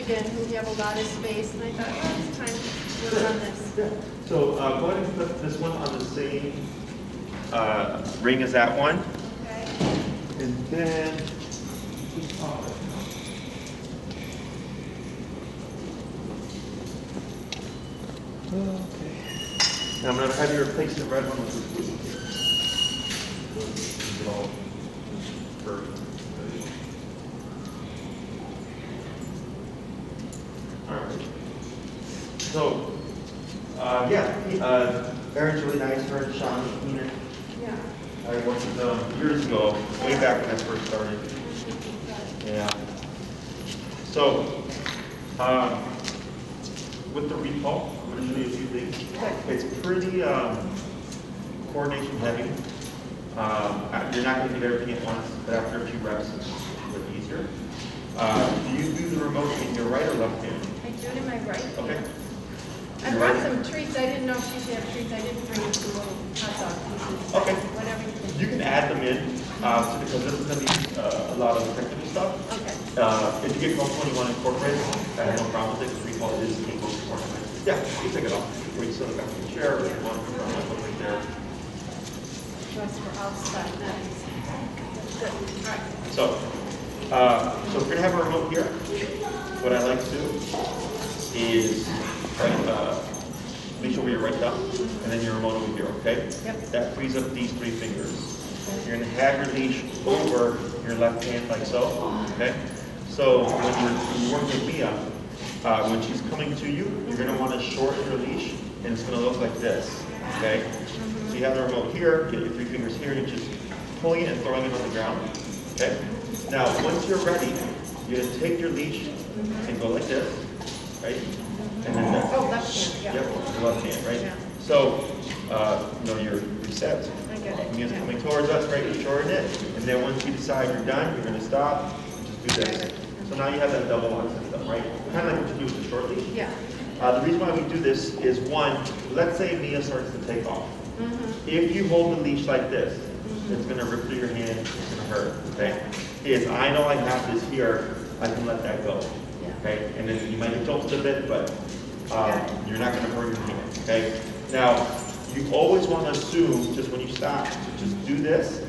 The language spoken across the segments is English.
again, who have a lot of space, and I thought, oh, it's time to work on this. Yeah. So go ahead and put this one on the same ring as that one. Okay. And then, okay. Now I'm going to have you replace the red one with the blue here. All perfect. All right. So, Erin's really nice. Her and Sean, the cleaner. Yeah. I worked with them years ago, way back when I first started. Yeah. So, with the recall, I'm going to show you a few things. It's pretty coordination heavy. You're not going to do everything at once, but after a few reps, it's a little easier. Do you do the remote in your right or left hand? I do it in my right hand. Okay. I brought some treats. I didn't know if she'd have treats. I didn't bring some little hot dog pieces. Okay. Whatever you think. You can add them in, because this is going to be a lot of technical stuff. Okay. If you get comfortable and you want to incorporate it, I have no problem with it, because recall is a close ornament. Yeah, you take it off. Or you sit back in the chair, or you want to put it right there. Just for outside, nice. Good. All right. So we're going to have a remote here. What I like to do is leash over your right thumb, and then your remote over here, okay? Yep. That frees up these 3 fingers. You're going to have your leash over your left hand like so, okay? So when you're working with Mia, when she's coming to you, you're going to want to shorten your leash, and it's going to look like this, okay? So you have the remote here, get your 3 fingers here, and you're just pulling it and throwing it on the ground, okay? Now, once you're ready, you're going to take your leash and go like this, right? And then this. Oh, left hand, yeah. Yep, your left hand, right? Yeah. So, you're set. I get it. Music Yeah. coming towards us, right? You shorten it, and then once you decide you're done, you're going to stop. Just do this. So now you have that double one system, right? Kind of like what you do with the short leash. Yeah. The reason why we do this is one. Let's say Mia starts to take off. If you hold the leash like this, it's going to rip through your hand. It's going to hurt. Okay. Is I know I have this here. I can let that go. Okay. And then you might get jolted a bit, but you're not going to burn your hand. Okay. Now, you always want to assume, just when you stop, to just do this.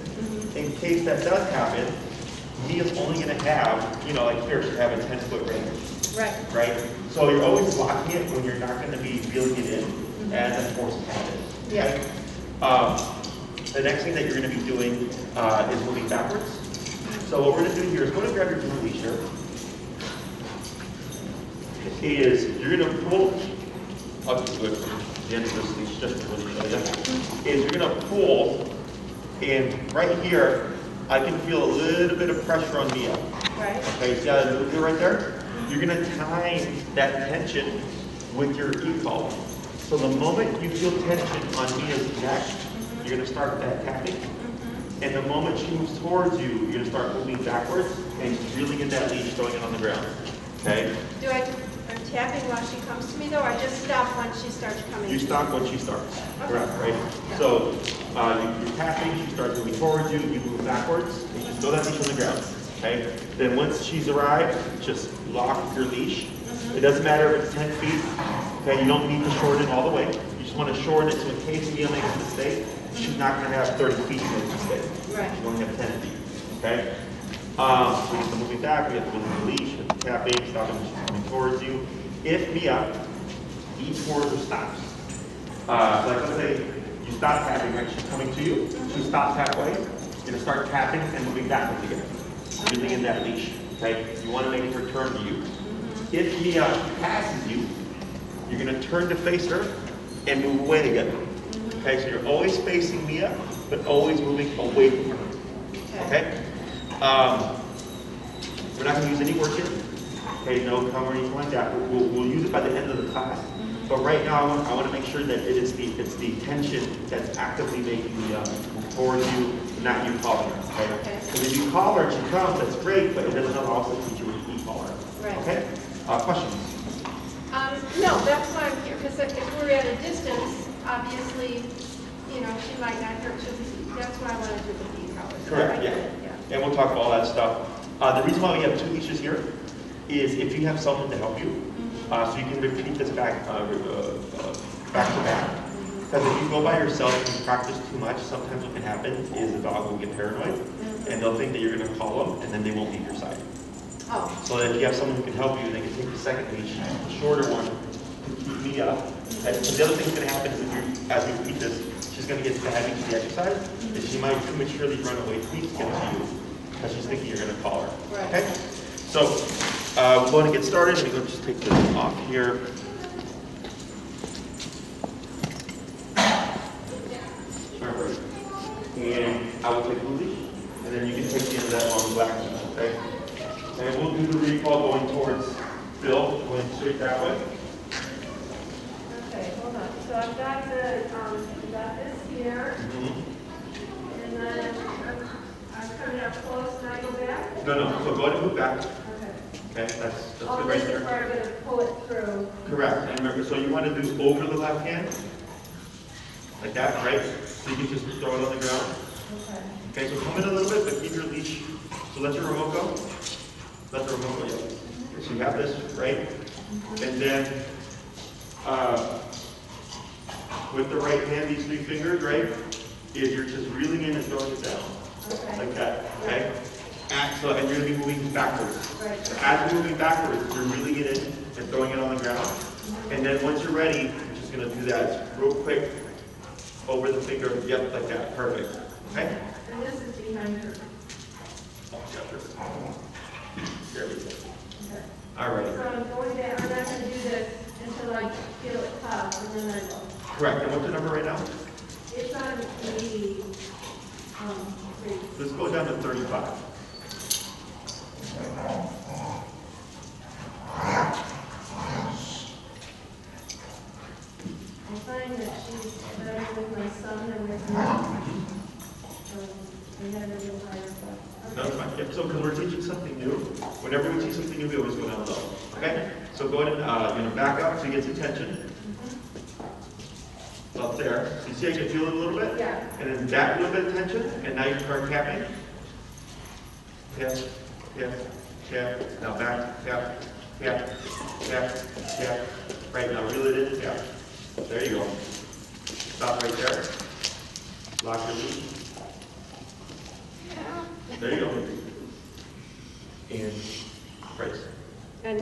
In case that does happen, Mia's only going to have, like here, she have a 10-foot range. Right. Right? So you're always locking it when you're not going to be reeling it in as that force happens. Okay? The next thing that you're going to be doing is moving backwards. So what we're going to do here is go and grab your blue leash here. Is you're going to pull up to the end of this leash, just to really show you. Is you're going to pull, and right here, I can feel a little bit of pressure on Mia. Right. Okay, see how that moves right there? You're going to time that tension with your e-collar. So the moment you feel tension on Mia's neck, you're going to start that tapping. And the moment she moves towards you, you're going to start moving backwards and reeling in that leash, throwing it on the ground. Okay? Do I tapping while she comes to me, though, or I just stop once she starts coming? You stop when she starts. Okay. Correct, right? Yeah. So you're tapping, she starts moving towards you, you move backwards, and you just throw that leash on the ground. Okay? Then once she's arrived, just lock your leash. It doesn't matter if it's 10 feet. Okay, you don't need to shorten it all the way. You just want to shorten it so in case Mia makes a mistake, she's not going to have 30 feet to make a mistake. Right. She's only have 10 feet. Okay? So we have to move back, we have to move the leash, we have to tap in, stop when she's coming towards you. If Mia eats towards or stops, like let's say you stop tapping, right? She's coming to you, she stops halfway, you're going to start tapping and moving backwards again. Reeling in that leash. Okay? You want to make her turn to you. If Mia passes you, you're going to turn to face her and move away again. Okay, so you're always facing Mia, but always moving away from her. Okay? We're not going to use any words here. Okay, no cover or anything like that. We'll use it by the end of the class. But right now, I want to make sure that it's the tension that's actively making Mia move towards you, not you calling her. Okay? Because if you call her and she comes, that's great, but it doesn't also teach you what you call her. Right. Okay? Questions? No, that's why I'm here, because if we're at a distance, obviously, she might not hurt you. That's why I want to do the e-collar. Correct, yeah. And we'll talk about all that stuff. The reason why we have 2 leashes here is if you have someone to help you, so you can repeat this back to back. Because if you go by yourself and you practice too much, sometimes what can happen is the dog will get paranoid, and they'll think that you're going to call them, and then they won't leave your side. Oh. So that if you have someone who can help you, they can take the second leash, the shorter one, to keep me up. And so the other thing that's going to happen is as we repeat this, she's going to get heavy to the exercise, and she might prematurely run away from me to get to you, because she's thinking you're going to call her. Right. Okay? So we're going to get started. Let me go just take this off here. Alright. And I will take the leash, and then you can take the end of that long black one, okay? And we'll do the recall going towards Bill, going straight that way. Okay, hold on. So I've got this here, and then I'm coming up close, and I go back? No, so go ahead and move back. Okay. Okay, that's Oh, good right this is there. where I'm going to pull it through. Correct. And remember, so you want to do over the left hand, like that, right? So you can just throw it on the ground. Okay. Okay, so come in a little bit, but keep your leash. So let your remote go. Let the remote go, yeah. Okay, so you have this, right? And then, with the right hand, these 3 fingers, right? Is you're just reeling in and throwing it down. Okay. Like that, okay? And you're going to be moving backwards. Right. So as you're moving backwards, you're reeling it in and throwing it on the ground. And then once you're ready, you're just going to do that real quick over the finger. Yep, like that. Perfect. Okay? And this is behind her. Oh, yeah, perfect. There we go. Okay. All right. So I'm going down, I'm not going to do this until I feel it pop, and then I go. Correct. And what's the number right now? It's on 80. Let's go down to 35. I find that she's better with my son than with me. We had a little higher stuff. No, it's fine. Yep. So, because we're teaching something new, whenever we teach something new, we always go down low. Okay? So go ahead and back up so you get some tension. Up there. So you see I can feel it a little bit? Yeah. And then back a little bit of tension, and now you start tapping. Tap, tap, tap. Now back, tap, tap, tap, tap. Right now, reel it in, tap. There you go. Stop right there. Lock your leash. There you go. And brace. And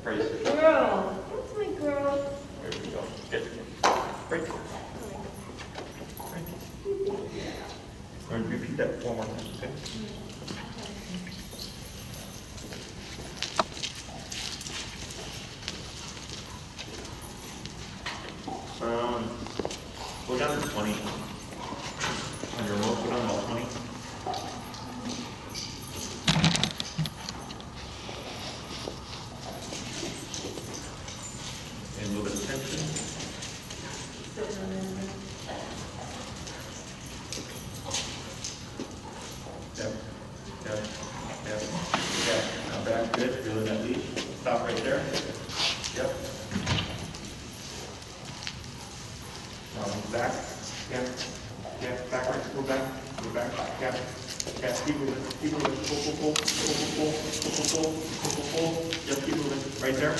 Brace. girl, what's my girl? There we go. Good. Break. We're going to repeat that 4 more times, okay? Go down to 20. On your remote, go down to 20. And a little bit of tension. Yep, yep, yep, yep. Now back, good. Feel in that leash. Stop right there. Yep. Now move back. Yep. Yep. Backwards. Go back. Go back. Yep. Yep. Keep moving. Keep moving. Pull, pull, pull. Pull, pull, pull. Pull, pull, pull. Pull, pull, pull. Yep. Keep moving. Right there.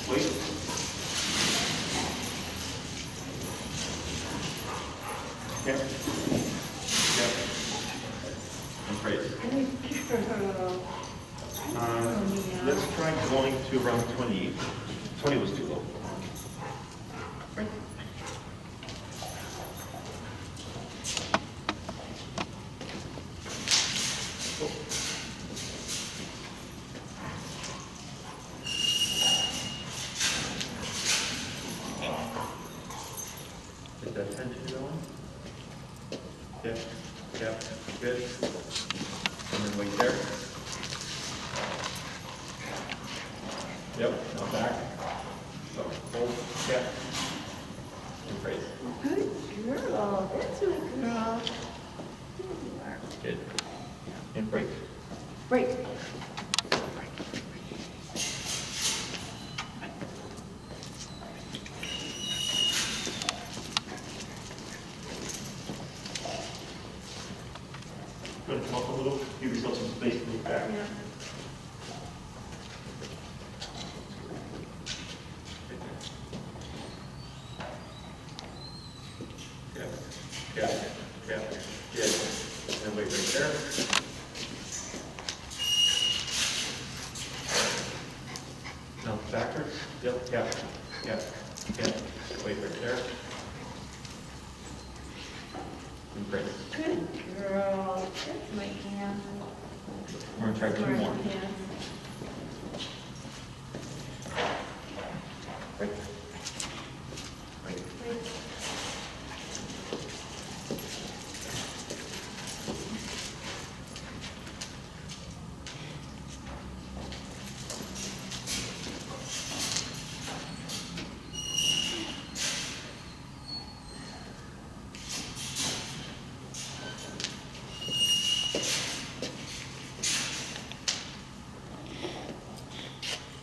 Wait. Yep. Yep. And praise. Let's try going to around 20. 20 was too low. Right. Oh. Get that tension going. Yep, yep, good. And then wait there. Yep, now back. So, hold, yep. And praise. Good girl, that's my girl. Good. And break. Break. Go to come up a little, give yourself some space to move back. Yeah. Yep. Yep. Yep. Good. And wait right there. No, backwards. Yep. Yep. Yep. Yep. Wait right there. And great. Good girl. That's my hand. We're gonna try two more. Hands. Right. Right. Wait.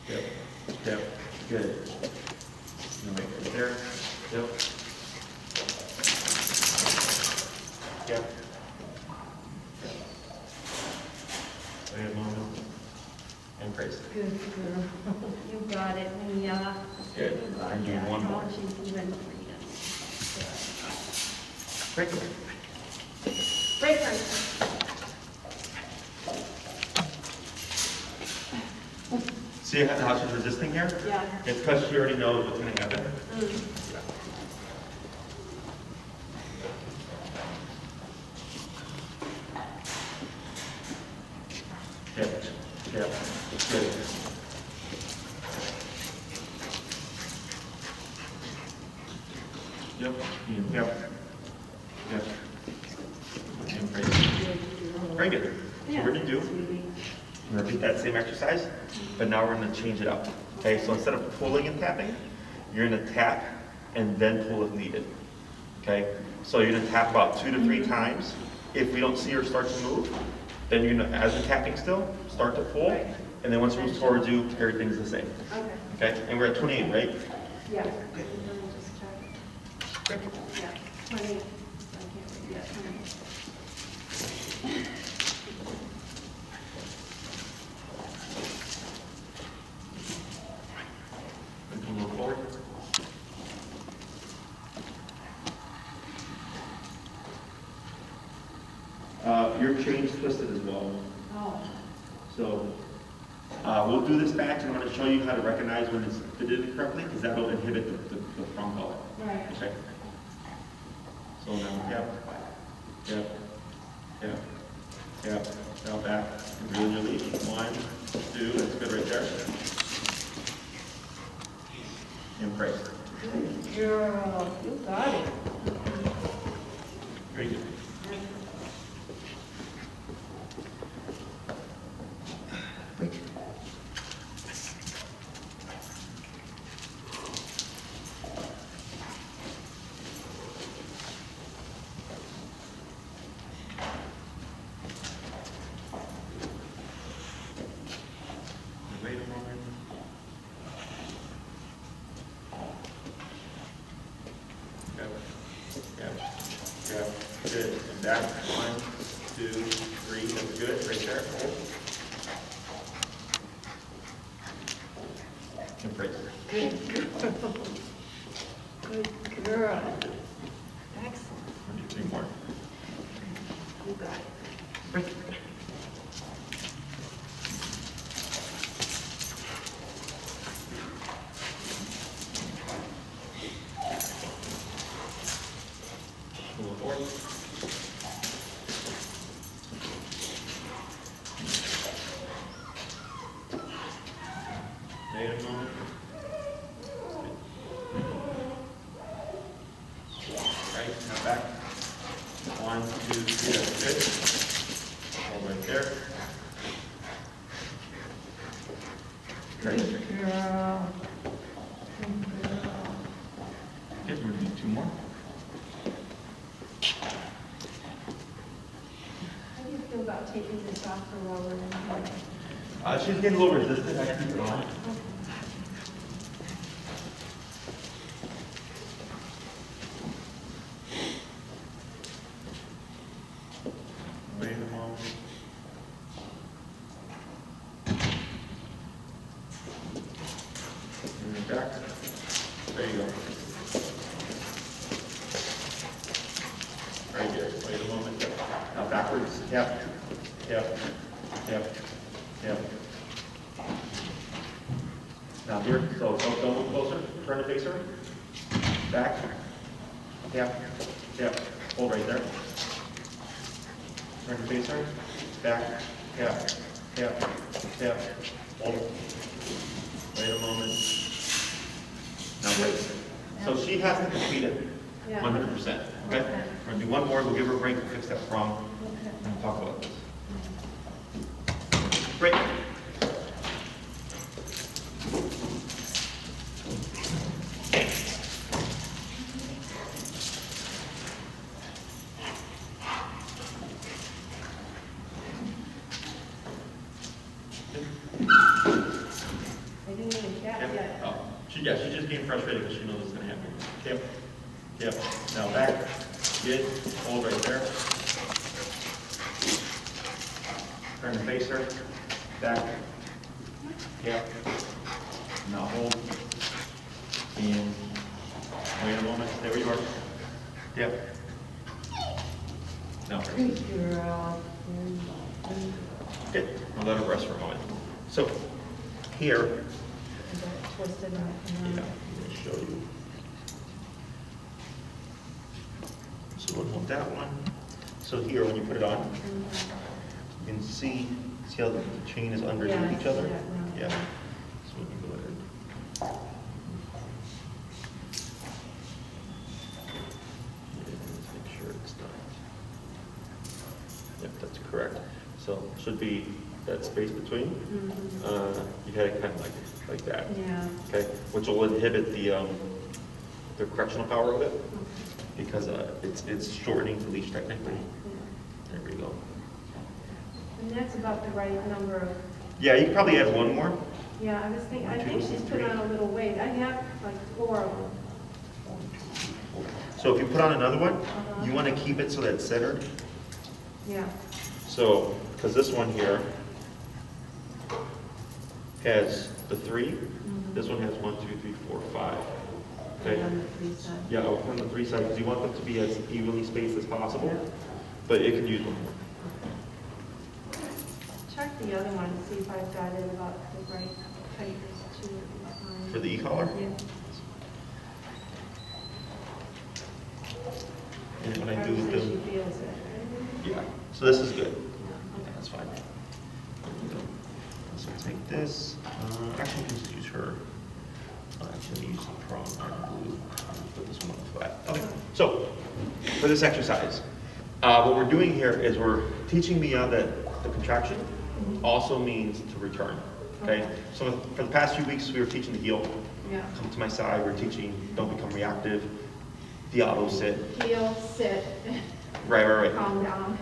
Yep. Yep. Good. And wait right there. Yep. Yep. Wait a moment. And brace it. Good girl. You got it, Mia. Good. You got And do that. one more. Oh, she's even breathing. Break it. Break her. See how she's resisting here? Yeah. It's because she already knows what's going to happen. Yep. Yep. Good. Yep. Yep. Yep. And great. Very good. So we're going to do, we're going to do that same exercise, but now we're going to change it up. Okay, so instead of pulling and tapping, you're going to tap and then pull if needed. Okay, so you're going to tap about 2 to 3 times. If we don't see her start to move, then you're going to, as we're tapping still, start to pull, and then once it moves towards you, everything's the same. Okay. Okay, and we're at 28, right? Yeah. Let me just check. Yeah, 20. I can't read. Yeah, 20. We can move forward. Your chain's twisted as well. Oh. So we'll do this back, and I'm going to show you how to recognize when it's fitted incorrectly, because that will inhibit the front collar. Right. Okay. So now, yep, yep, yep, yep. Now back and reel your leash. 1, 2, that's good right there. And brace. Good girl. You got it. Very good. Wait a moment. Yep. Yep. Yep. Good. And back. 1, 2, 3. That's good. Right there. Hold. And brace. Good girl. Good girl. Excellent. We'll do 3 more. You got it. Break. Move forward. Wait a moment. Right, now back. 1, 2, 3, that's good. Hold right there. Great. Good girl. Good girl. Good, we're gonna do 2 more. How do you feel about taking this off for while we're in here? She's getting a little resistant. I can keep it on. Wait a moment. And back. There you go. backwards, tap, tap, tap, tap. Now here, so don't move closer, turn to face her. Back, tap, tap, hold right there. Turn to face her. Back, tap, tap, tap, hold. Wait a moment. Now wait. So she has to complete it, 100%. Okay? We're gonna do one more. We'll give her a break and fix that problem. And we'll talk about this. Break. Yeah, she's just getting frustrated because she knows it's going to happen. Yep. Yep. Now back. Good. Hold right there. Turn to face her. Back. Yep. Now hold. And wait a moment. There you are. Yep. Now. Good. I'll let her rest for a moment. So here. Twisted Yeah, I'm going to show you. So we'll hold that one. So here, when you put it on, you can see how the chain is underneath each other? Yeah. So we can go ahead. Let's make sure it's done. Yep, that's correct. So it should be that space between. You had it kind of like that. Yeah. Okay, which will inhibit the correctional power of it because it's shortening the leash technically. Yeah. There we go. And that's about the right number of. Yeah, you could probably add one more. Yeah, I was thinking. I think she's put on a little weight. I have like 4 of them. So if you put on another one, you want to keep it so that it's centered. Yeah. So because this one here has the 3. This one has 1, 2, 3, 4, 5. Okay. On the 3 sides. Yeah, on the 3 sides, because you want them to be as evenly spaced as possible. Yeah. But it can use one more. Check the other one to see if I've got it about the right tightness too. For the e-collar? Yeah. And when I do the, she feels it. yeah. So this is good. Yeah, that's fine. So take this. Actually, you can just use her. Actually, use the prong and glue. Put this one on the flat. Okay. So for this exercise, what we're doing here is we're teaching Mia that the contraction also means to return. Okay. So for the past few weeks, we were teaching the heel. Yeah. Come to my side. We're teaching don't become reactive. The auto sit. Heel, sit. Right. Calm down.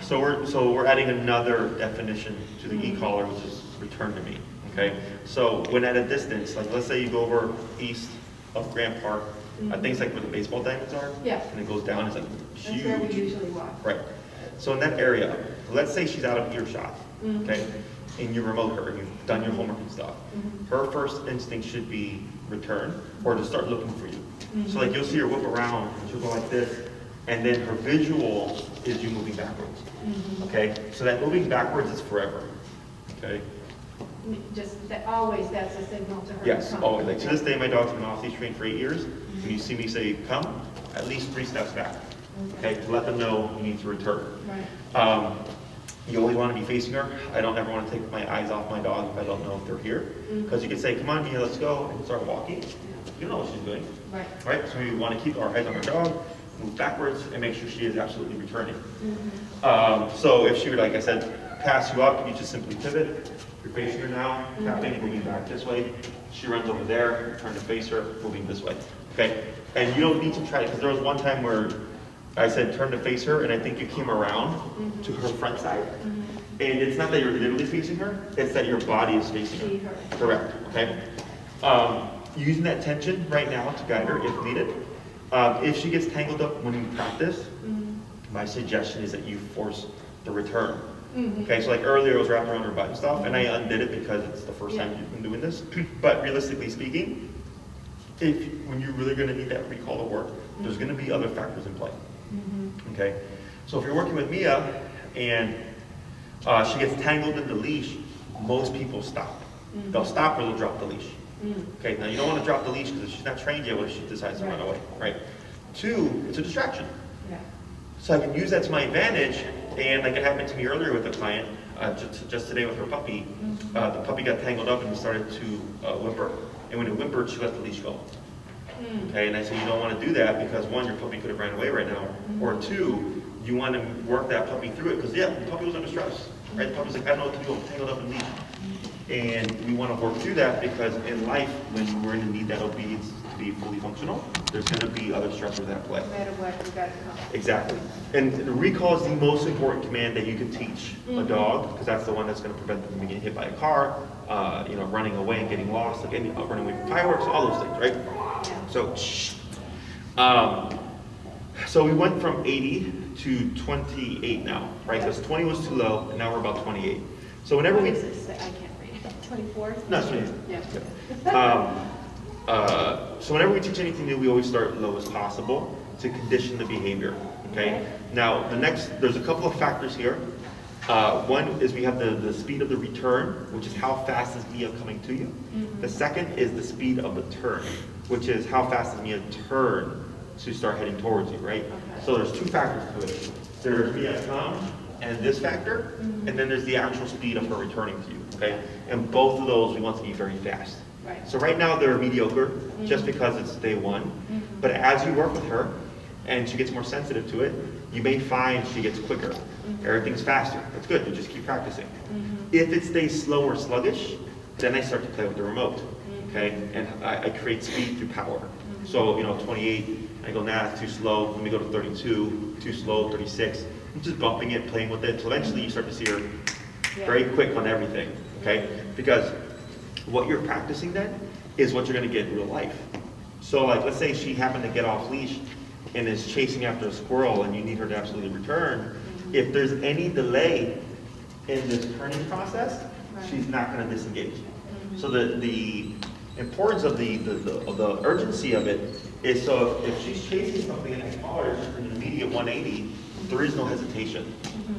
So we're adding another definition to the e-collar, which is return to me. Okay. So when at a distance, like let's say you go over east of Grant Park, I think it's like where the baseball diamonds are. Yeah. And it goes down. It's like huge. That's where we usually walk. Right. So in that area, let's say she's out of earshot. Okay. And you remote her and you've done your homework and stuff. Her first instinct should be return or to start looking for you. So like you'll see her whip around and she'll go like this. And then her visual is you moving backwards. Okay? So that moving backwards is forever. Okay? Just that always that's a signal to her. Yes, to come. always. Like to this day, my dog's been off leash trained for 8 years. When you see me say come, at least 3 steps back. Okay? To let them know you need to return. Right. You always want to be facing her. I don't ever want to take my eyes off my dog if I don't know if they're here. Because you can say, come on, Mia, let's go, and start walking. You know what she's doing. Right. Right? So we want to keep our eyes on our dog, move backwards, and make sure she is absolutely returning. So if she would, like I said, pass you up, you just simply pivot. You're facing her now, tapping, moving back this way. She runs over there, turn to face her, moving this way. Okay? And you don't need to try it, because there was one time where I said turn to face her, and I think you came around to her front side. And it's not that you're literally facing her, it's that your body is facing her. Correct, okay? Using that tension right now to guide her if needed. If she gets tangled up when you practice, my suggestion is that you force the return. Okay, so like earlier I was wrapping around her butt and stuff, and I undid it because it's the first time you've been doing this. But realistically speaking, when you're really going to need that recall to work, there's going to be other factors in play. Okay, so if you're working with Mia, and she gets tangled in the leash, most people stop. They'll stop or they'll drop the leash. Okay, now you don't want to drop the leash because if she's not trained yet, what if she decides to run away, right? 2, it's a distraction. Yeah. So I can use that to my advantage, and like it happened to me earlier with a client, just today with her puppy. The puppy got tangled up and he started to whimper. And when it whimpered, she let the leash go. Okay, and I said, you don't want to do that because 1, your puppy could have ran away right now, or 2, you want to work that puppy through it because the puppy was under stress, right? The puppy's like, I don't know what to do, I'm tangled up in leash. And we want to work through that because in life, when we're going to need that obedience to be fully functional, there's going to be other stressors at play. No matter what, you got to come. Exactly. And recall is the most important command that you can teach a dog, because that's the one that's going to prevent them from getting hit by a car, running away and getting lost, like running away from fireworks, all those things, right? Yeah. So we went from 80 to 28 now, right? Because 20 was too low, and now we're about 28. So whenever we... What does it say? I can't read it. 24? No, it's 28. Yeah. So whenever we teach anything new, we always start low as possible to condition the behavior, okay? Now, there's a couple of factors here. One is we have the speed of the return, which is how fast is Mia coming to you. The second is the speed of the turn, which is how fast is Mia turn to start heading towards you, right? So there's 2 factors to it. There's Mia come, and this factor, and then there's the actual speed of her returning to you, okay? And both of those we want to be very fast. Right. So right now they're mediocre, just because it's day 1. But as you work with her, and she gets more sensitive to it, you may find she gets quicker. Everything's faster. That's good, you just keep practicing. If it stays slow or sluggish, then I start to play with the remote, okay? And I create speed through power. So, 28, I go, nah, it's too slow, let me go to 32, too slow, 36. I'm just bumping it, playing with it, until eventually you start to see her very quick on everything, okay? Because what you're practicing then is what you're gonna get in real life. So like, let's say she happened to get off leash and is chasing after a squirrel and you need her to absolutely return. If there's any delay in this turning process, she's not gonna disengage. So the importance of the urgency of it is, so if she's chasing something and I call her just an immediate 180, there is no hesitation.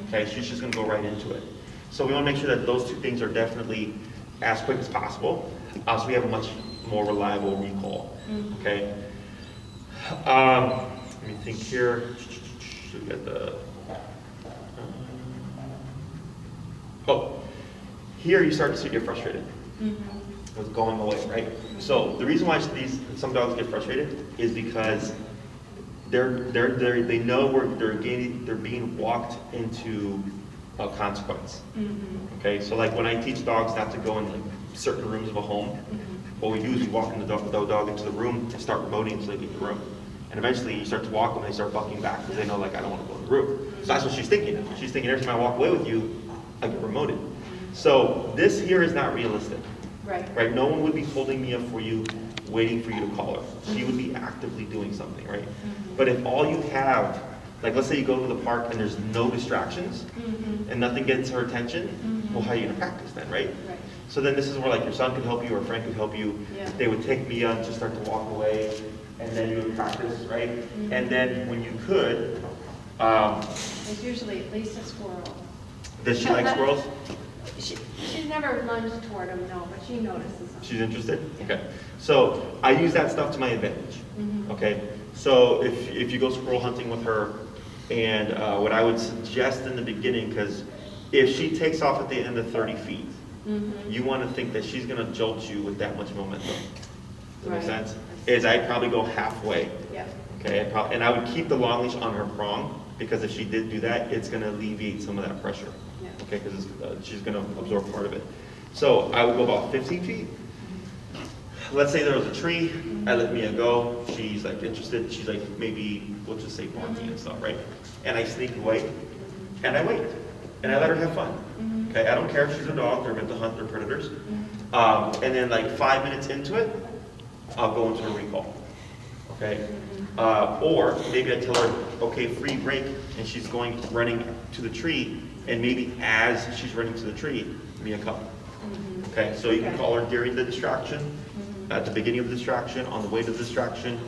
Okay, she's just gonna go right into it. So we wanna make sure that those 2 things are definitely as quick as possible, so we have a much more reliable recall. Okay. Let me think here. So we got the. Here you start to see her get frustrated with going away, right? So the reason why some dogs get frustrated is because they know they're being walked into a consequence. Okay, so like when I teach dogs not to go in like certain rooms of a home, what we do is we walk the dog into the room and start remoting until they get in the room. And eventually you start to walk them and they start bucking back because they know, like, I don't want to go in the room. So that's what she's thinking. She's thinking every time I walk away with you, I get remoted. So this here is not realistic. Right? No one would be holding me up for you, waiting for you to call her. She would be actively doing something, right? But if all you have, like let's say you go to the park and there's no distractions and nothing gets her attention, well, how are you gonna practice then, right? So then this is where like your son could help you or a friend could help you. They would take Mia and just start to walk away, and then you would practice, right? And then when you could, There's usually at least a squirrel. does she like squirrels? She's never lunged toward him, no, but she notices them. She's interested? Okay. So I use that stuff to my advantage. Okay. So if you go squirrel hunting with her, and what I would suggest in the beginning, because if she takes off at the end of 30 feet, you want to think that she's going to jolt you with that much momentum. Does that make sense? Is I'd probably go halfway. Okay. And I would keep the long leash on her prong, because if she did do that, it's going to alleviate some of that pressure. Okay, because she's going to absorb part of it. So I would go about 15 feet. Let's say there was a tree, I let Mia go, she's like interested, she's like maybe, we'll just say barking and stuff, right? And I sneak away, and I wait, and I let her have fun. Okay, I don't care if she's a dog, they're meant to hunt, they're predators. And then like 5 minutes into it, I'll go into a recall. Okay, or maybe I tell her, okay, free break, and she's running to the tree, and maybe as she's running to the tree, Mia come. Okay, so you can call her during the distraction, at the beginning of the distraction, on the way to the distraction,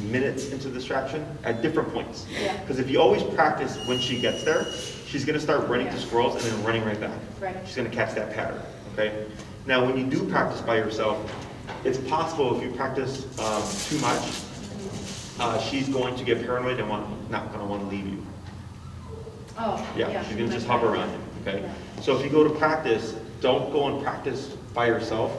minutes into distraction at different points. Yeah. Because if you always practice when she gets there, she's going to start running to squirrels and then running right back. Right. She's going to catch that pattern. Okay. Now, when you do practice by yourself, it's possible if you practice too much, she's going to get paranoid and not going to want to leave you. Oh, Yeah, she's going to just hover around you. Okay. Yeah. So if you go to practice, don't go and practice by yourself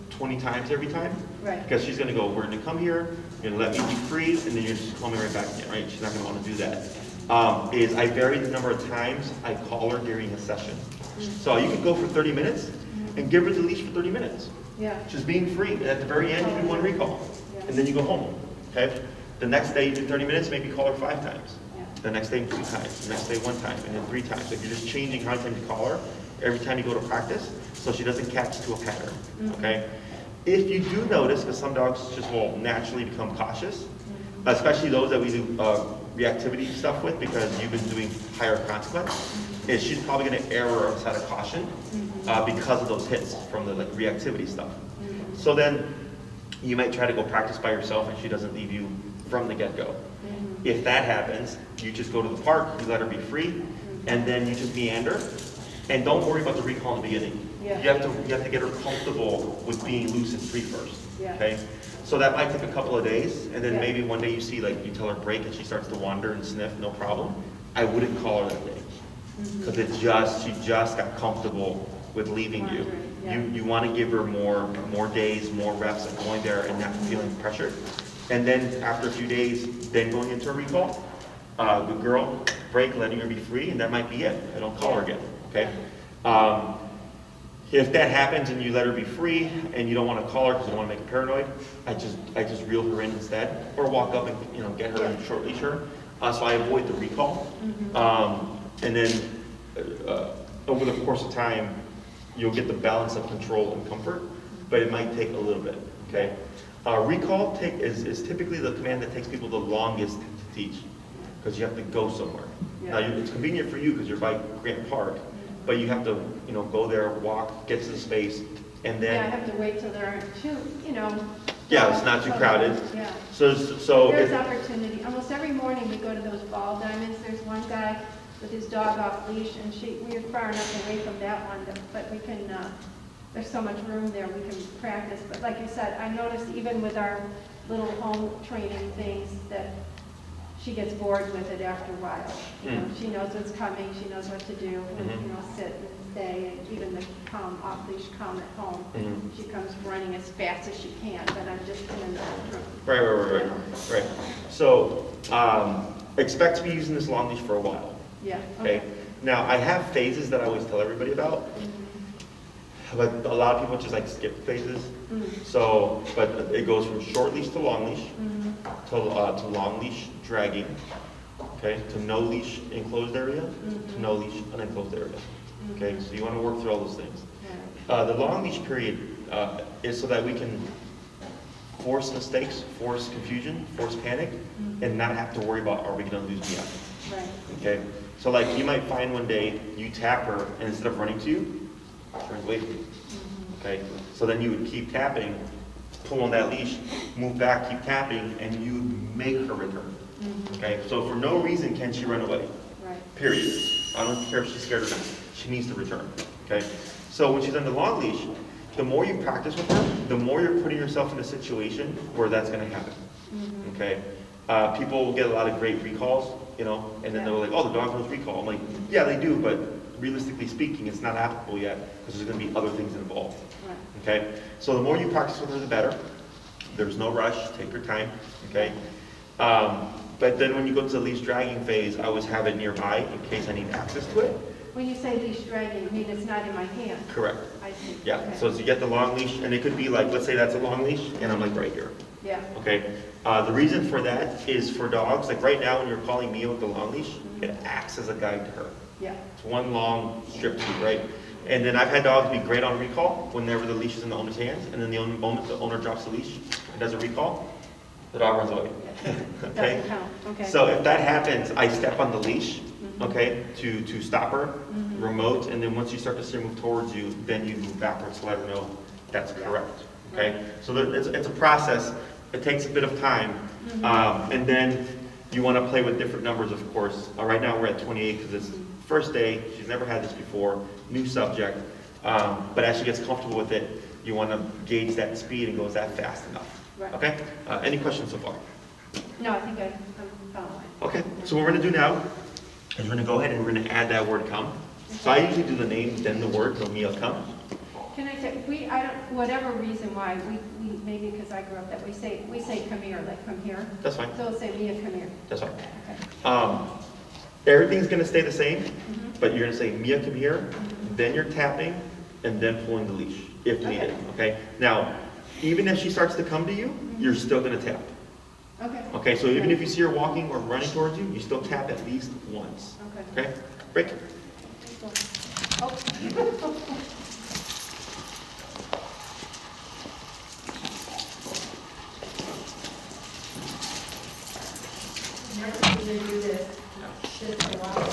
20 times every time. Right. Because she's going to go, we're going to come here, you're going to let me be free, and then you're just coming right back again, right? She's not going to want to do that. I vary the number of times I call her during a session. So you could go for 30 minutes and give her the leash for 30 minutes. Yeah. Just being free. And at the very end, you do one recall. Yeah. And then you go home. Okay? The next day, you do 30 minutes, maybe call her 5 times. Yeah. The next day, 2 times. The next day, 1 time. And then 3 times. So you're just changing how many times you call her every time you go to practice, so she doesn't catch to a pattern. Okay? If you do notice, because some dogs just will naturally become cautious, especially those that we do reactivity stuff with, because you've been doing higher consequence, is she's probably going to err on the side of caution because of those hits from the reactivity stuff. So then you might try to go practice by yourself and she doesn't leave you from the get-go. If that happens, you just go to the park, you let her be free, and then you just meander, and don't worry about the recall in the beginning. Yeah. You have to get her comfortable with being loose and free first. Yeah. Okay? So that might take a couple of days, and then Yeah. maybe one day you see, like, you tell her break and she starts to wander and sniff, no problem. I wouldn't call her that day. Because she just got comfortable with leaving you. Yeah. You want to give her more days, more reps of going there and not feeling pressured. And then after a few days, then going into a recall, good girl, break, letting her be free, and that might be it. I don't call her again. Okay? If that happens and you let her be free and you don't want to call her because you don't want to make her paranoid, I just reel her in instead, or walk up and get her and short leash her. So I avoid the recall. And then over the course of time, you'll get the balance of control and comfort, but it might take a little bit. Okay. Recall is typically the command that takes people the longest to teach, because you have to go somewhere. Yeah. Now it's convenient for you because you're by Grant Park. But you have to, go there, walk, get to the space, and then. Yeah, I have to wait till there aren't too, Yeah, it's not too crowded. Yeah. So There's opportunity. Almost every morning we go to those ball diamonds. There's one guy with his dog off leash, and we're far enough away from that one, but we can, there's so much room there, we can practice. But like you said, I noticed even with our little home training things that she gets bored with it after a while. She knows what's coming, she knows what to do, and, sit and stay, and even the off-leash calm at home. She comes running as fast as she can, but I'm just in another room. Right. So expect to be using this long leash for a while. Yeah. Okay. Now I have phases that I always tell everybody about, but a lot of people just skip phases. So, but it goes from short leash to long leash, to long leash dragging, okay, to no leash enclosed area, to no leash unenclosed area. Okay, so you want to work through all those things. The long leash period is so that we can force mistakes, force confusion, force panic, and not have to worry about, are we going to lose me out? Right. Okay, so you might find one day you tap her, and instead of running to you, turns away from you. Okay, so then you would keep tapping, pull on that leash, move back, keep tapping, and you make her return. Okay, so for no reason can she run away. Right. Period. I don't care if she's scared or not. She needs to return. Okay, so when she's on the long leash, the more you practice with her, the more you're putting yourself in a situation where that's going to happen. Okay, people will get a lot of great recalls, and then they're like, oh, the dog knows recall. I'm like, yeah, they do, but realistically speaking, it's not applicable yet because there's going to be other things involved. Right. Okay, so the more you practice with her, the better. There's no rush. Take your time. Okay, but then when you go to the leash dragging phase, I always have it nearby in case I need access to it. When you say leash dragging, you mean it's not in my hand? Correct. I see. Yeah. Okay. So you get the long leash, and it could be let's say that's a long leash, and I'm right here. Yeah. Okay. The reason for that is for dogs. Right now, when you're calling Mia with the long leash, it acts as a guide to her. Yeah. It's one long strip to you, right? And then I've had dogs be great on recall whenever the leash is in the owner's hands, and then the moment the owner drops the leash and does a recall, the dog runs away. Okay? Doesn't count. Okay. So if that happens, I step on the leash, okay, to stop her, remote, and then once you start to see her move towards you, then you move backwards to let her know that's correct. Okay? So it's a process. It takes a bit of time, And then you want to play with different numbers, of course. Right now we're at 28 because it's first day. She's never had this before, new subject. But as she gets comfortable with it, you want to gauge that speed and go, is that fast enough? Right. Okay? Any questions so far? No, I think I'm following. Okay, so what we're going to do now is we're going to go ahead and we're going to add that word come. So I usually do the name, then the word, so Mia come. Can I say, whatever reason why, we maybe because I grew up that we say come here, like come here. That's fine. So we'll say Mia, come here. That's fine. Okay. Everything's going to stay the same, but you're going to say Mia, come here, then you're tapping, and then pulling the leash if needed. Okay. Now, even if she starts to come to you, you're still going to tap. Okay. Okay. So even if you see her walking or running towards you, you still tap at least once. Okay. Okay. Break. Oh. Never seen her do this. Just a while.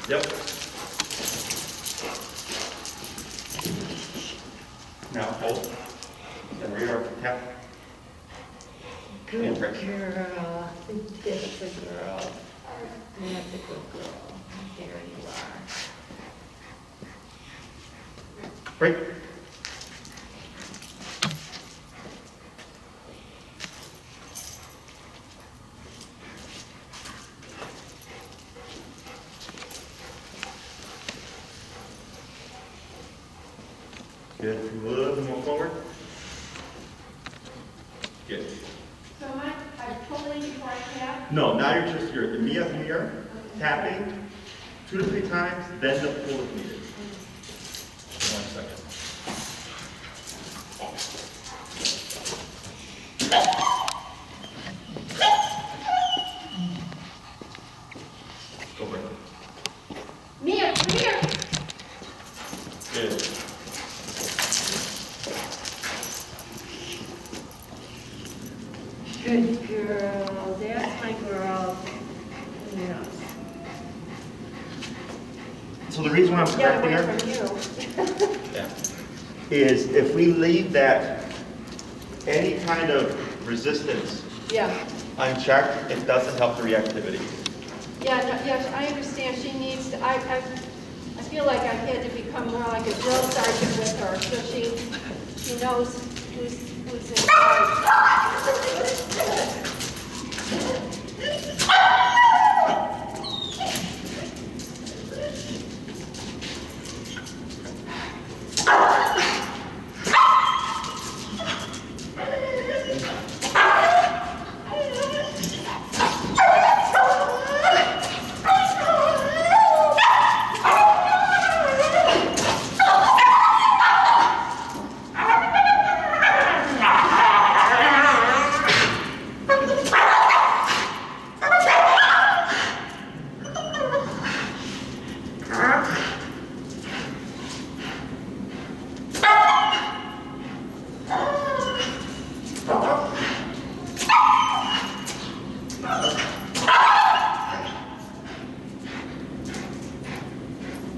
Yep. Now hold. And radar tap. Good girl. That's a girl. That's a good girl. There you are. Break. Good. A little more forward. Good. So I pulling before I tap? No, now you're the Mia here, tapping 2 to 3 times, then the pull if needed. 1 second. Go break. Mia, come here. Good. Good girl. That's my girl. Yeah. So the reason why I'm Get correcting away her from you. yeah, is if we leave that any kind of resistance Yeah. unchecked, it doesn't help the reactivity. Yeah, no, yes, I understand. She needs to, I feel like I've had to become more like a drill sergeant with her, so she knows who's in charge.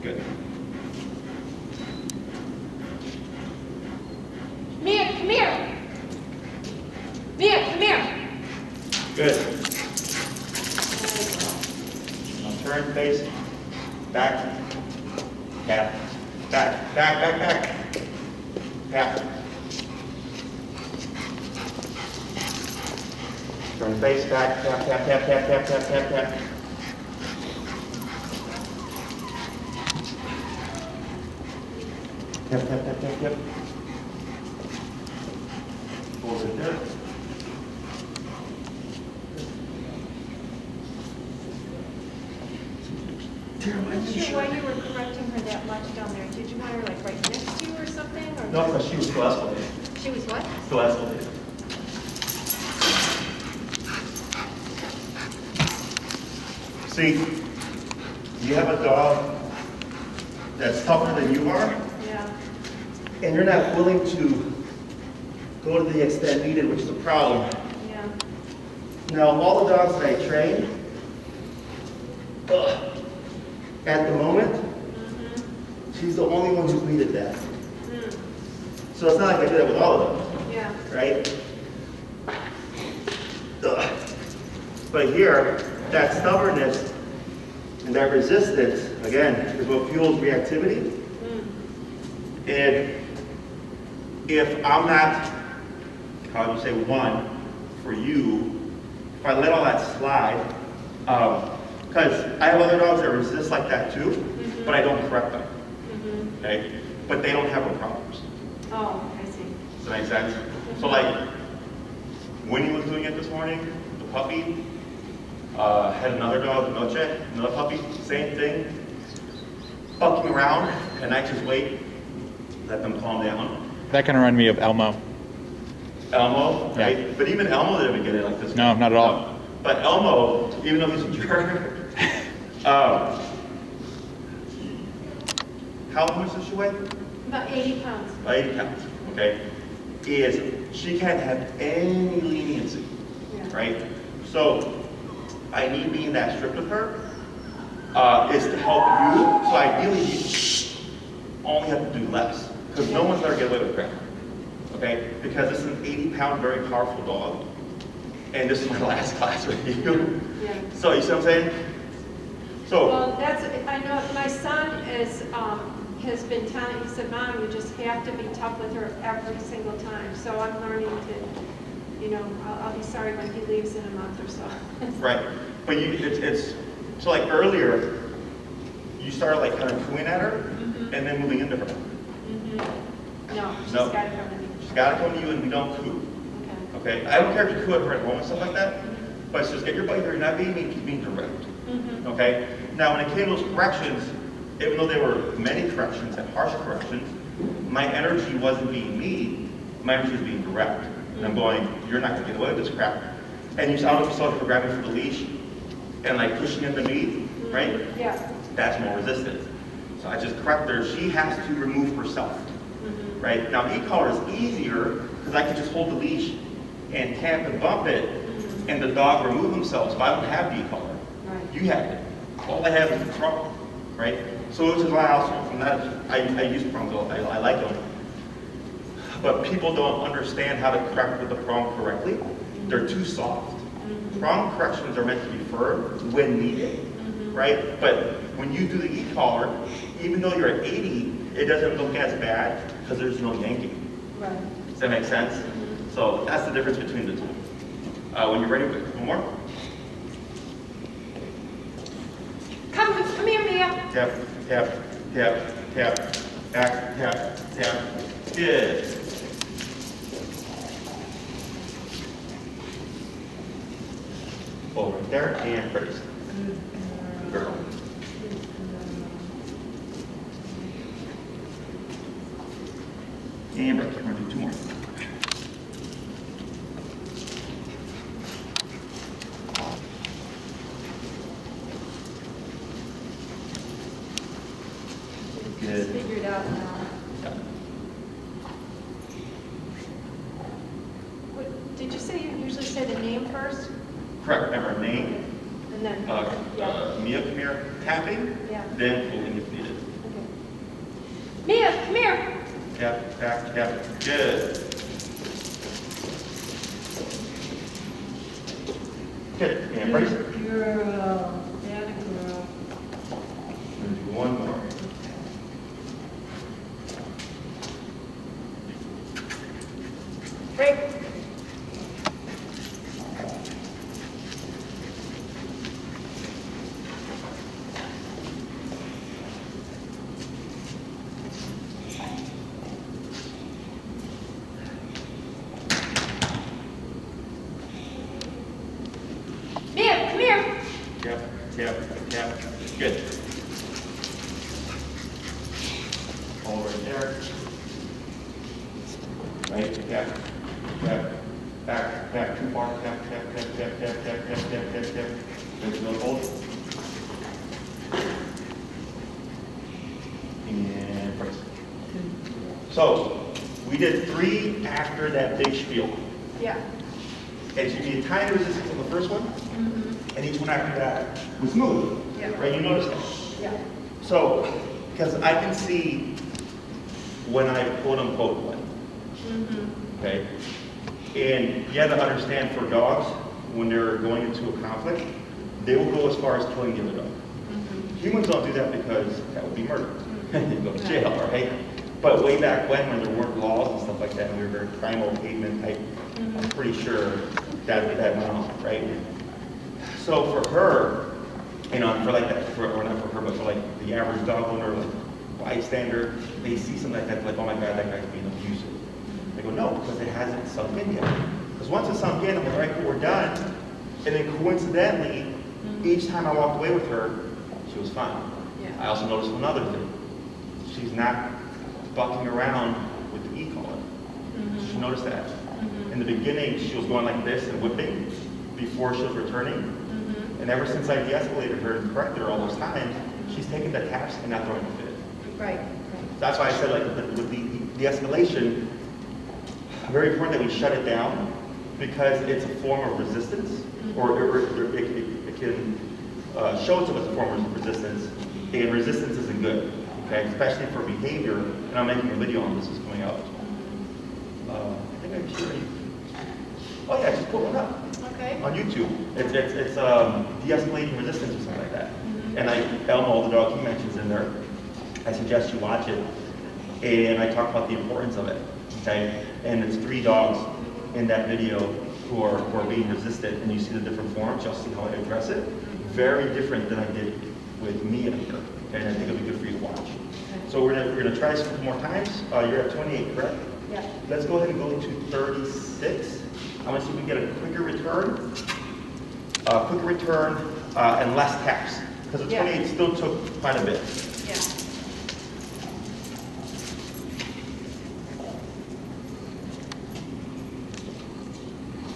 Good. Mia, come here. Mia, come here. Good. Now turn face back, tap, back, tap. Turn face back, tap. Tap. Over there. I'm not sure why you were correcting her that much down there. Did you want her like right next to you or something? Or No, because she was still escalating. she was what? Still escalating. See, you have a dog that's tougher than you are, Yeah. and you're not willing to go to the extent needed, which is a problem. Yeah. Now, of all the dogs that I train, at the moment, she's the only one who's needed that. So it's not like I do that with all of them, Yeah. right? But here, that stubbornness and that resistance, again, is what fuels reactivity. And if I'm not, how do you say, one for you, if I let all that slide, because I have other dogs that resist like that too, but I don't correct them, okay? But they don't have no problems. Oh, I see. Does that make sense? So like, Winnie was doing it this morning, the puppy, had another dog, Noche, another puppy, same thing, bucking around, and I just wait, let them calm down. That kind of reminded me of Elmo. Elmo, right? Yeah. But even Elmo didn't get it like this. No, not at all. No. But Elmo, even though he's a jerk, how much does she weigh? About 80 pounds. 80 pounds, okay? Is she can't have any leniency, Yeah. right? So I need being that strict with her is to help you. So ideally, you only have to do less because no one's gonna get away with crap, okay? Because this is an 80-pound, very powerful dog, and this is my last class with you. Yeah. So you see what I'm saying? So Well, that's, I know, my son has been telling, he said, Mom, you just have to be tough with her every single time. So I'm learning to, you know, I'll be sorry when he leaves in a month or so. right, but it's so like earlier, you started like kind of cooing at her, and then moving into her. No, she's No. got to come to me. She's got to come to you, and we don't coo. Okay. Okay, I don't care if you coo at her at home and stuff like that, but it's just get your buddy here, you're not being mean, keep being direct. Okay? Now, when it came to those corrections, even though there were many corrections and harsh corrections, my energy wasn't being mean, my energy was being direct. And I'm going, you're not going to get away with this crap. And you saw the saw her grabbing for the leash and like pushing into me, right? Yeah. That's more resistance. So I just correct her. She has to remove herself, right? Now, e-collar is easier because I can just hold the leash and tap and bump it, and the dog remove themselves. If I don't have the e-collar, Right. you have it. All I have is the prong, right? So which is why I also, I use prongs, I like them. But people don't understand how to correct with the prong correctly. They're too soft. Prong corrections are meant to be firm when needed, right? But when you do the e-collar, even though you're at 80, it doesn't look as bad because there's no yanking. Right. Does that make sense? So that's the difference between the two. When you're ready, one more. Come here, Mia. Tap, tap, tap, tap, back, tap, tap. Good. Hold right there and brace. Good girl. And brace. We're gonna do two more. It's figured out now. Did you say you usually say the name first? Correct. Remember name, And then, Mia, come here, tapping, Yeah. then pulling if needed. Okay. Mia, come here. Tap, tap, tap. Good. Good. And brace. Girl, yeah, girl. And do one more. Break. tap, tap, tap. Good. All right there. Right, tap, tap, back too far, tap, tap, tap, tap, tap, tap, tap, tap, tap, tap. There's no hold. And brace. So, we did 3 after that big spiel. Yeah. And so you need tiny resistance on the first one, and each one after that was smooth. Yeah. Right, you notice that? Yeah. So, because I can see when I quote unquote win. Okay? And you have to understand for dogs, when they're going into a conflict, they will go as far as killing the other dog. Humans don't do that because that would be murder. You go to jail, right? But way back when there weren't laws and stuff like that, and we were very primal caveman type, I'm pretty sure that went on, right? So for her, you know, for like that, or not for her, but for like the average dog owner, like bystander, they see something like that, like, oh my God, that guy's being abusive. They go, no, because it hasn't sunk in yet. Because once it sunk in, I'm like, all right, cool, we're done. And then coincidentally, each time I walked away with her, she was fine. Yeah. I also noticed another thing. She's not bucking around with the e-collar. She noticed that. In the beginning, she was going like this and whipping before she was returning. And ever since I de-escalated her and corrected her all those times, she's taking the taps and not throwing a fit. Right. That's why I said, like, with the de-escalation, very important that we shut it down because it's a form of resistance, or it can show itself as a form of resistance, and resistance isn't good, okay, especially for behavior, and I'm making a video on this, is coming out. I think I shared it. Oh yeah, just pull it up. Okay. On YouTube. It's de-escalating resistance or something like that. And Elmo, the dog he mentions in there, I suggest you watch it. And I talk about the importance of it. Okay? And it's 3 dogs in that video who are being resistant, and you see the different forms. You'll see how I address it. Very different than I did with Mia here. Okay? And I think it'll be good for you to watch. So we're gonna try this a couple more times. You're at 28, correct? Yeah. Let's go ahead and go to 36. I want to see if we can get a quicker return. And less taps. Because the 28 still took quite a bit. Yeah.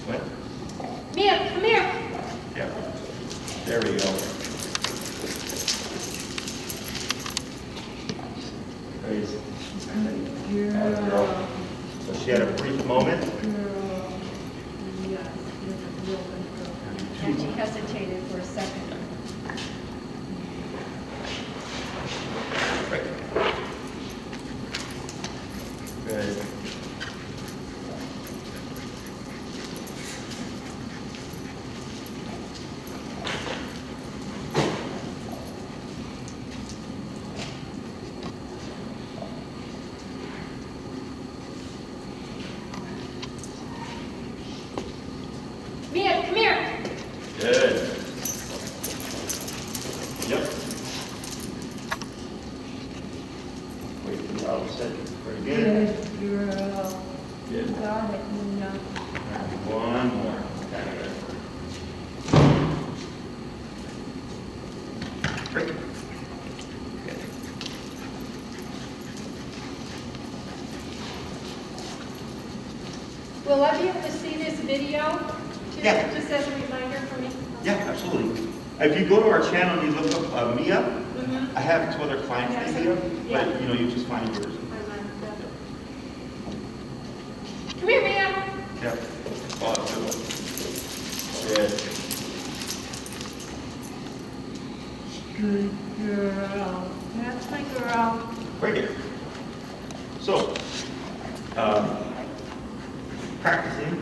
What? Mia, come here. Yeah. There we go. Crazy. Nice girl. So she had a brief moment. And she hesitated for a second. Right. Good. Mia, come here. Good. Yep. Wait for the outset. Very good. Girl. Good. Got it, Nina. One more. Great. Good. Will I be able to see this video? Yeah. Just as a reminder for me? Yeah, absolutely. If you go to our channel and you look up Mia, I have 2 other clients Yes, named Mia, yeah. but you just find yours. Come here, Mia. Yep. Oh, that's good. Good girl. That's my girl. Very good. So, practicing.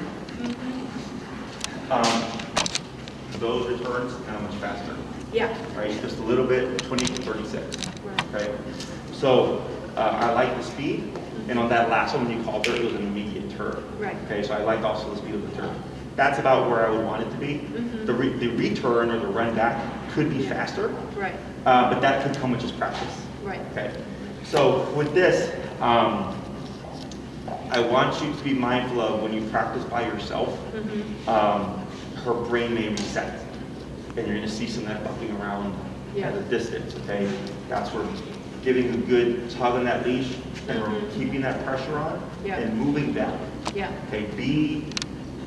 Those returns how much faster, Yeah. right? Just a little bit, 20 to 36, Right. okay? So I like the speed, and on that last one, when you called it was an immediate turn. Right. Okay, so I like also the speed of the turn. That's about where I would want it to be. The return or the run back could be faster, Right. but that could come with just practice. Right. Okay, so with this, I want you to be mindful of when you practice by yourself, her brain may reset. and you're gonna see some of that bucking around Yeah. at a distance, okay? That's where giving a good tug on that leash and Mhm. keeping that pressure on Yeah. and moving back. Yeah. Okay, be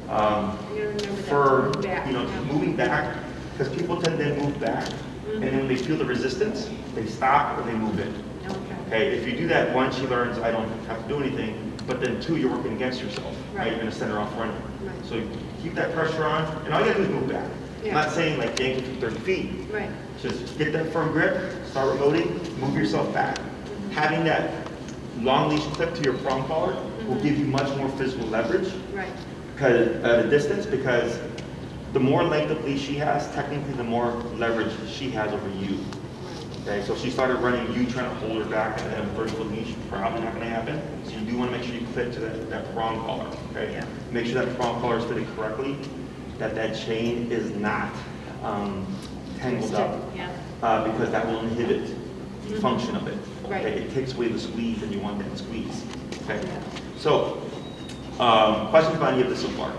You gotta remember that. for, Move back, you know, yeah. moving back, because people tend to move back, and then when they feel the resistance, they stop or they move in. Okay. Okay, if you do that once, she learns I don't have to do anything, but then two, you're working against yourself. Right. You're gonna send her off running. Right. So keep that pressure on, and all you gotta do is move back. Yeah. I'm not saying like yank it for 30 feet. Right. Just get that firm grip, start remoting, move yourself back. Having that long leash clip to your prong collar will give you much more physical leverage Right. because at a distance, because the more length of leash she has, technically the more leverage she has over you. Okay, so if she started running, you trying to hold her back at a 30-foot leash, probably not gonna happen. So you do wanna make sure you clip to that prong collar, okay? Yeah. Make sure that prong collar is fitted correctly, that chain is not tangled up. Yeah. Because that will inhibit the function of it. Right. Okay? It takes away the squeeze, and you want that squeeze. Okay. Yeah. So, questions about any of this so far?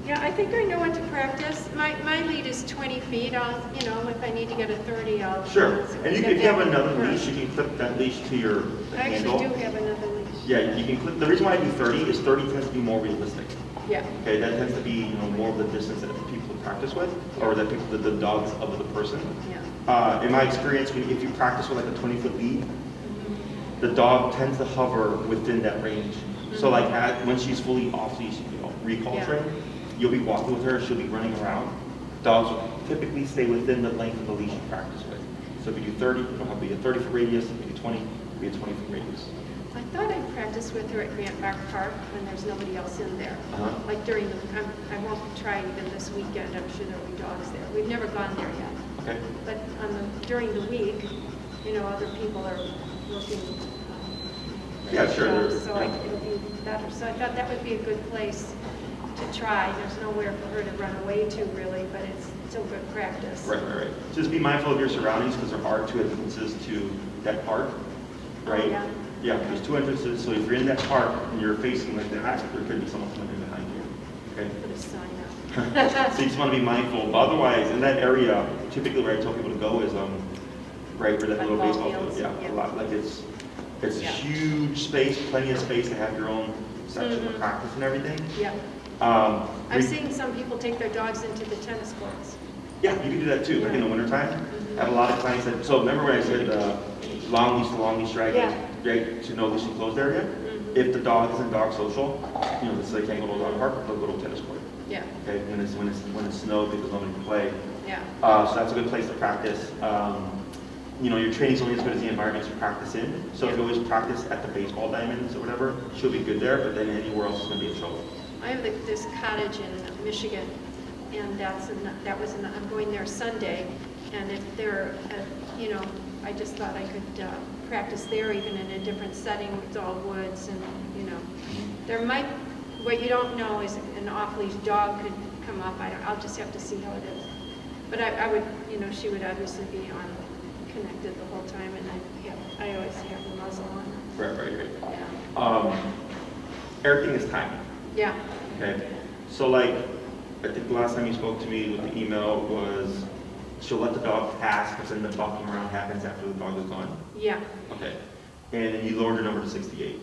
Yeah, I think I know what to practice. My lead is 20 feet. I'll, you know, if I need to get a 30, I'll. Sure. And get if you have that another first. leash, you can clip that leash to your I handle. actually do have another leash. Yeah, you can clip. The reason why I do 30 is 30 tends to be more realistic. Yeah. Okay, that tends to be, you know, more of the distance that people practice with, or that people, the dogs of the person. Yeah. In my experience, if you practice with like a 20-foot lead, the dog tends to hover within that range. So like when she's fully off leash, you know, recall Yeah. trained, you'll be walking with her, she'll be running around. Dogs will typically stay within the length of the leash you practice with. So if you do 30, it'll have to be a 30-foot radius. If you do 20, it'll be a 20-foot radius. I thought I practiced with her at Grant Park Park when there's nobody else in there. Uh-huh. Like during the, I won't try even this weekend. I'm sure there'll be dogs there. We've never gone there yet. Okay. But during the week, you know, other people are working. Yeah, sure, jobs, there's- So it'll be better. So I thought that would be a good place to try. There's nowhere for her to run away to really, but it's still good practice. Right. Just be mindful of your surroundings because there are two entrances to that park, right? Yeah. Yeah, there's two entrances, so if you're in that park and you're facing like that, there could be someone coming in behind you, okay? Put a sign up. So you just want to be mindful, but otherwise, in that area, typically where I tell people to go is, right where that Like little ball baseball field, fields, yeah, yeah. a lot, like it's a Yeah. huge space, plenty of space to have your own section Mm-hmm. of practice and everything. Yeah. Re- I've seen some people take their dogs into the tennis courts. Yeah, you can do that too, like in the wintertime. I have a lot of clients that, so remember when I said long leash to long leash drag, Yeah. drag to no leash enclosed area? If the dog isn't dog social, you know, let's say they can't go to a dog park, they'll go to a tennis court. Yeah, Okay, when it's snowed because nobody can play. yeah. So that's a good place to practice. You know, your training's only as good as the environment you practice in. So if you always practice at the baseball diamonds or whatever, she'll be good there, but then anywhere else is gonna be in trouble. I have this cottage in Michigan, and I'm going there Sunday, and if there, you know, I just thought I could practice there even in a different setting with all woods and, you know. There might, what you don't know is an off-leash dog could come up. I'll just have to see how it is. But I would, you know, she would obviously be connected the whole time, and I always have the muzzle on. Right. Yeah. Everything is timing. Yeah. Okay, so like, I think the last time you spoke to me with the email was, she'll let the dog pass, but then the bucking around happens after the dog is gone. Yeah. Okay, and then you lowered your number to 68.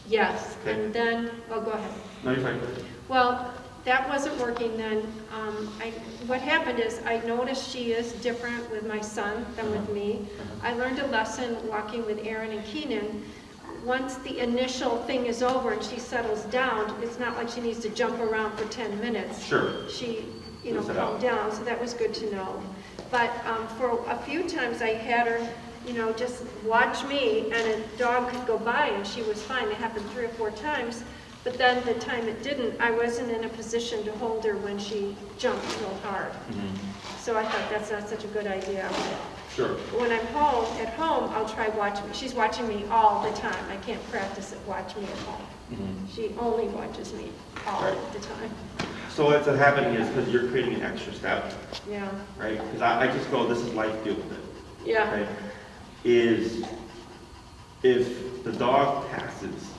Yes. Okay. And then, well, go ahead. No, you're fine. Well, that wasn't working then. What happened is I noticed she is different with my son than with me. I learned a lesson walking with Aaron and Keenan. Once the initial thing is over and she settles down, it's not like she needs to jump around for 10 minutes. Sure. She, you know, Lets it calmed out. down, so that was good to know. But for a few times I had her, you know, just watch me, and a dog could go by and she was fine. It happened 3 or 4 times. But then the time it didn't, I wasn't in a position to hold her when she jumped real hard. So I thought that's not such a good idea. Sure. But when I'm at home, I'll try watching. She's watching me all the time. I can't practice it, watch me at home. She only watches me all the time. So what's happening is because you're creating an extra step, Yeah. right? Because I just go, this is life, deal with it. Yeah. Okay? Is if the dog passes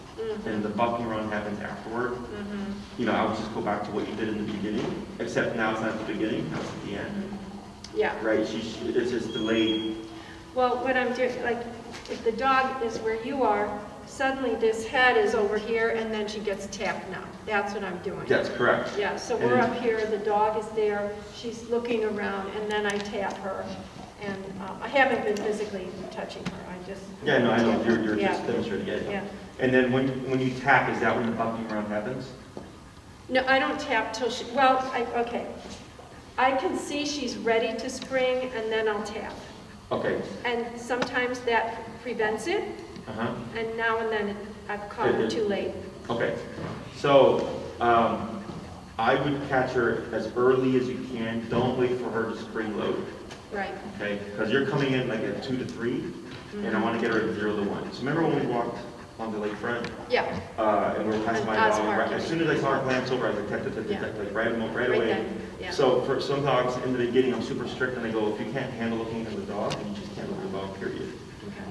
and the bucking around happens afterward, you know, I would just go back to what you did in the beginning, except now it's not at the beginning, now it's at the end. Yeah. Right? It's just delayed. Well, what I'm doing, like, if the dog is where you are, suddenly this head is over here, and then she gets tapped now. That's what I'm doing. That's correct. Yeah, so we're up here, the dog is there, she's looking around, and then I tap her. And I haven't been physically touching her, I just... Yeah, no, I know, you're Yeah. just demonstrating it. Yeah. And then when you tap, is that when the bucking around happens? No, I don't tap till she, well, okay. I can see she's ready to spring, and then I'll tap. Okay. And sometimes that prevents it, Uh-huh. and now and then I've caught her too late. Okay. So, I would catch her as early as you can. Don't wait for her to spring load. Right. Okay? Because you're coming in like at 2 to 3, and I want to get her at 0 to 1. So remember when we walked on the lakefront? Yeah. And we were passing by And dog. Osmark. As soon as I saw her glance over, I was like, like right away. then, yeah. So for some dogs, in the beginning, I'm super strict, and I go, if you can't handle looking at the dog, then you just can't look at the dog, period.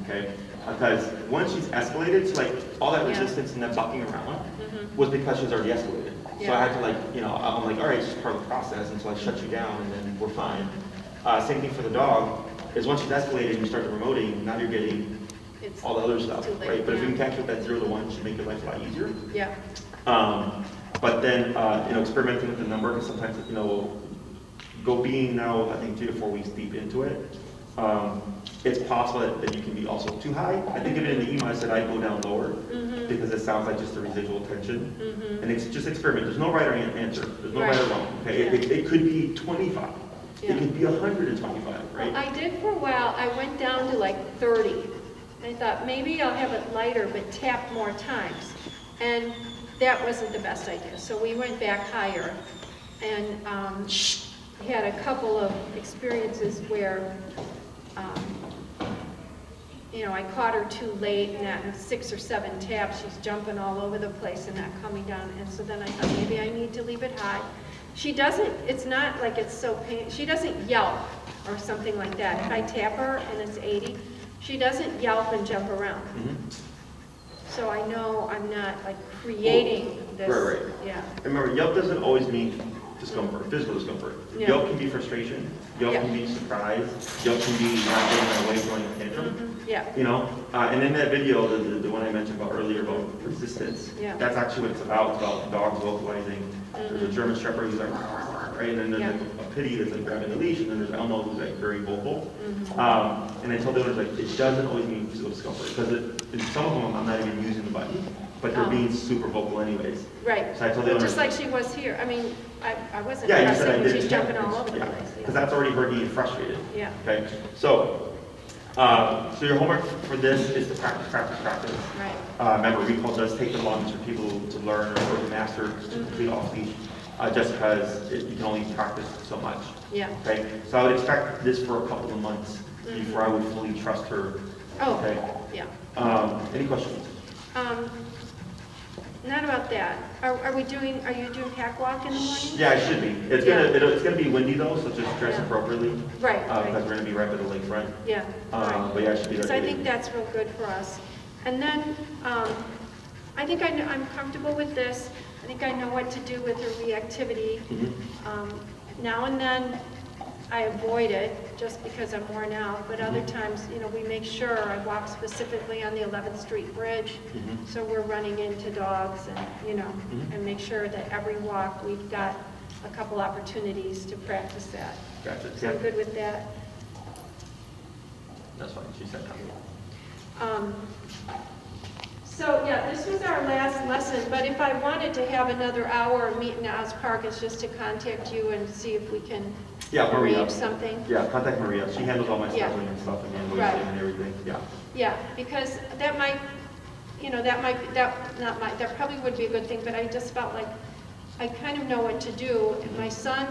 Okay? Because once she's escalated, so like all that Yeah. resistance and that bucking around was because she's already escalated. So Yeah. I had to like, you know, I'm like, all right, it's just part of the process, and so I shut you down, and then we're fine. Same thing for the dog, is once she's escalated and you start the remoting, now you're getting It's all the other stuff, too late, right? But if you yeah. can catch with that 0 to 1, it should make your life a lot easier. Yeah. But then, you know, experimenting with the number, because sometimes, you know, go being now, I think 3 to 4 weeks deep into it, it's possible that you can be also too high. I think even in the email I said I'd go down lower, because it sounds like just a residual tension. And it's just experiment. There's no right or answer. There's no right or wrong. Okay, Yeah. it could be 25. Yeah. It could be 125, right? Well, I did for a while, I went down to like 30. I thought maybe I'll have it lighter, but tap more times. And that wasn't the best idea. So we went back higher, and had a couple of experiences where, you know, I caught her too late, and at 6 or 7 taps, she's jumping all over the place and not coming down. And so then I thought maybe I need to leave it high. She doesn't, it's not like it's so pain, she doesn't yelp or something like that. If I tap her and it's 80, she doesn't yelp and jump around. So I know I'm not like creating this. Right. Yeah. And remember, yelp doesn't always mean discomfort, physical discomfort. Yeah. Yelp can be frustration. Yelp Yeah. can be surprise. Yelp can be not getting away, throwing a tantrum. Yeah. You know, and in that video, the one I mentioned about earlier about resistance, Yeah. that's actually what it's about. It's about dogs vocalizing. There's a German Shepherd who's like, right, and then there's like a Pity that's like grabbing the leash, and then there's Elmo who's like very vocal. And I tell the owners, like, it doesn't always mean physical discomfort, because in some of them I'm not even using the button, but they're being super vocal anyways. Right. So I told the owners, Just like she was here. I mean, I wasn't yeah, you said I pressing when did. she's jumping all over the place. Because that's already her getting frustrated. Yeah. Okay, so your homework for this is to practice. Right. Remember, recall does take the longest for people to learn or to master to complete off leash, just because you can only practice so much. Yeah. Okay, so I would expect this for a couple of months before I would fully trust her. Oh, Okay. yeah. Any questions? Not about that. Are you doing pack walk in the morning? Yeah, it should be. It's gonna be windy though, so just dress Yeah. appropriately. Right, Because right. we're gonna be right by the lakefront. Yeah. right. But yeah, it should be there. So I think that's real good for us. And then, I think I'm comfortable with this. I think I know what to do with her reactivity. Now and then, I avoid it just because I'm worn out, but other times, you know, we make sure I walk specifically on the 11th Street Bridge, so we're running into dogs and, you know, and make sure that every walk we've got a couple opportunities to practice that. Gotcha. So I'm good with that. That's fine. She said that. So, yeah, this was our last lesson, but if I wanted to have another hour of meet in Oz Park, it's just to contact you and see if we can Maria. arrange something. Yeah, contact Maria. She handles all my Yeah. scheduling and stuff and invoicing Right. and everything. Yeah. Yeah, because that might, you know, that probably would be a good thing, but I just felt like I kind of know what to do. And my son,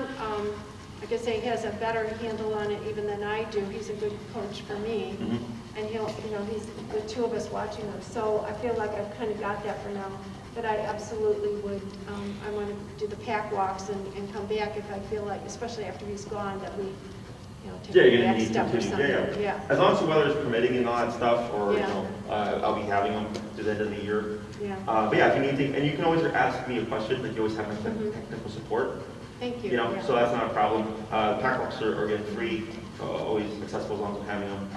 like I say, has a better handle on it even than I do. He's a good coach for me. And he'll, you know, he's the two of us watching them. So I feel like I've kind of got that for now. But I absolutely would, I want to do the pack walks and come back if I feel like, especially after he's gone, that we, take Yeah, the you're gonna back need stuff or to, something, yeah. yeah, As long as the weather is permitting and all that stuff, or, you Yeah. know, I'll be having them to the end of the year. yeah. But yeah, if you need anything, and you can always ask me a question, like you always have my Mhm. technical support, Thank you. you know, Yeah. so that's not a problem. Pack walks are again free, always accessible as long as I'm having them.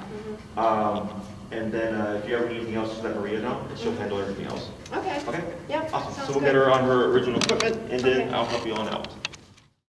Mhm. And then if you ever need anything else, just let Maria know, and she'll Mhm. handle everything else. Okay. Okay? Yep. Awesome. Sounds So we'll good. get her on her original equipment, and then Okay. I'll help you on out.